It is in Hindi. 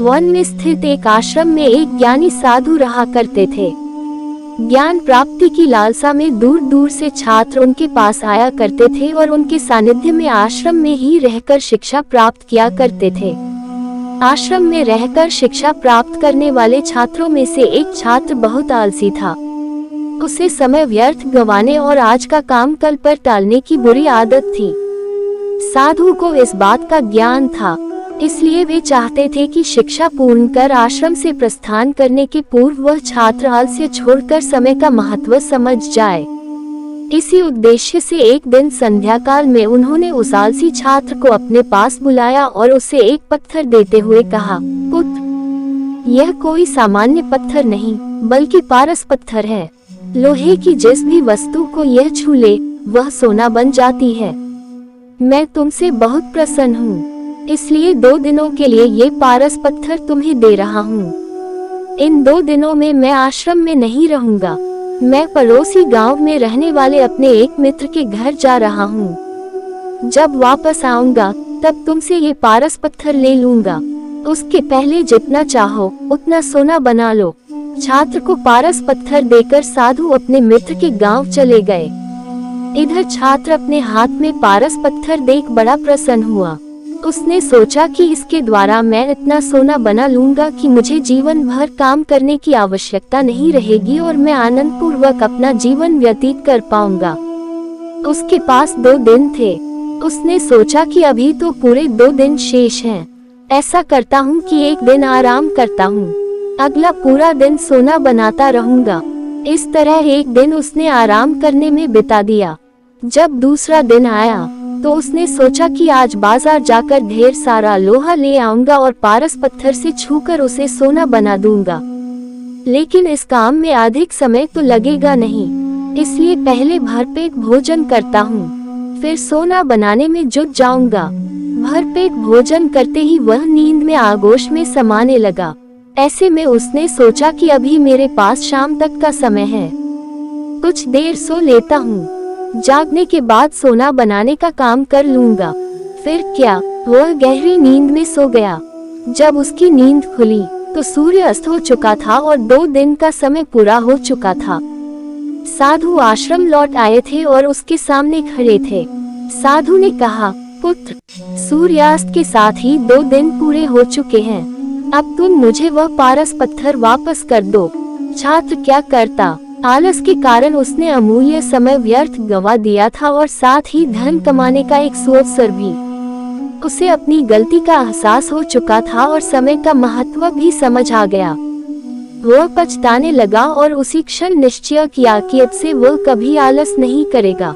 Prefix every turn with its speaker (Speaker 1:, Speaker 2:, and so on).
Speaker 1: वन में स्थित एक आश्रम में एक ज्ञानी साधु रहा करते थे। ज्ञान प्राप्ति की लालसा में दूर दूर से छात्र उनके पास आया करते थे और उनके सानिध्य में आश्रम में ही रहकर शिक्षा प्राप्त किया करते थे। आश्रम में रहकर शिक्षा प्राप्त करने वाले छात्रों में से एक छात्र बहुत आलसी था। उसे समय व्यर्थ गंवाने और आज का काम कल पर टालने की बुरी आदत थी। साधु को इस बात का ज्ञान था, इसलिए वे चाहते थे कि शिक्षा पूर्ण कर आश्रम से प्रस्थान करने के पूर्व वह छात्र आलस्य छोड़कर समय का महत्व समझ जाए। इसी उद्देश्य से एक दिन संध्या काल में उन्होंने उस आलसी छात्र को अपने पास बुलाया और उसे एक पत्थर देते हुए कहा, पुत्र, यह कोई सामान्य पत्थर नहीं बल्कि पारस पत्थर है। लोहे की जिस भी वस्तु को यह छू ले वह सोना बन जाती है। मैं तुमसे बहुत प्रसन्न हूँ, इसलिए 2 दिनों के लिए ये पारस पत्थर तुम्हें दे रहा हूँ। इन 2 दिनों में मैं आश्रम में नहीं रहूंगा। मैं पड़ोसी गांव में रहने वाले अपने एक मित्र के घर जा रहा हूँ। जब वापस आऊंगा तब तुमसे ये पारस पत्थर ले लूंगा। उसके पहले जितना चाहो उतना सोना बना लो। छात्र को पारस पत्थर देकर साधु अपने मित्र के गांव चले गए। इधर छात्र अपने हाथ में पारस पत्थर देख बड़ा प्रसन्न हुआ। उसने सोचा कि इसके द्वारा मैं इतना सोना बना लूंगा कि मुझे जीवन भर काम करने की आवश्यकता नहीं रहेगी और मैं आनंद पूर्वक अपना जीवन व्यतीत कर पाऊंगा। उसके पास 2 दिन थे। उसने सोचा कि अभी तो पूरे 2 दिन शेष हैं। ऐसा करता हूँ कि एक दिन आराम करता हूँ, अगला पूरा दिन सोना बनाता रहूंगा। इस तरह एक दिन उसने आराम करने में बिता दिया। जब दूसरा दिन आया तो उसने सोचा कि आज बाजार जाकर ढेर सारा लोहा ले आऊंगा और पारस पत्थर से छूकर उसे सोना बना दूंगा। लेकिन इस काम में अधिक समय तो लगेगा नहीं, इसलिए पहले भरपेट भोजन करता हूँ, फिर सोना बनाने में जुट जाऊंगा। भरपेट भोजन करते ही वह नींद में आगोश में समाने लगा। ऐसे में उसने सोचा कि अभी मेरे पास शाम तक का समय है, कुछ देर सो लेता हूँ। जागने के बाद सोना बनाने का काम कर लूंगा। फिर क्या, वह गहरी नींद में सो गया। जब उसकी नींद खुली तो सूर्य अस्त हो चुका था और 2 दिन का समय पूरा हो चुका था। साधु आश्रम लौट आए थे और उसके सामने खड़े थे। साधु ने कहा, पुत्र, सूर्यास्त के साथ ही 2 दिन पूरे हो चुके हैं। अब तुम मुझे वह पारस पत्थर वापस कर दो। छात्र क्या करता, आलस के कारण उसने अमूल्य समय व्यर्थ गंवा दिया था और साथ ही धन कमाने का एक सुअवसर भी। उसे अपनी गलती का एहसास हो चुका था और समय का महत्व भी समझ आ गया। वह पछताने लगा और उसी क्षण निश्चय किया कि अब से वह कभी आलस नहीं करेगा।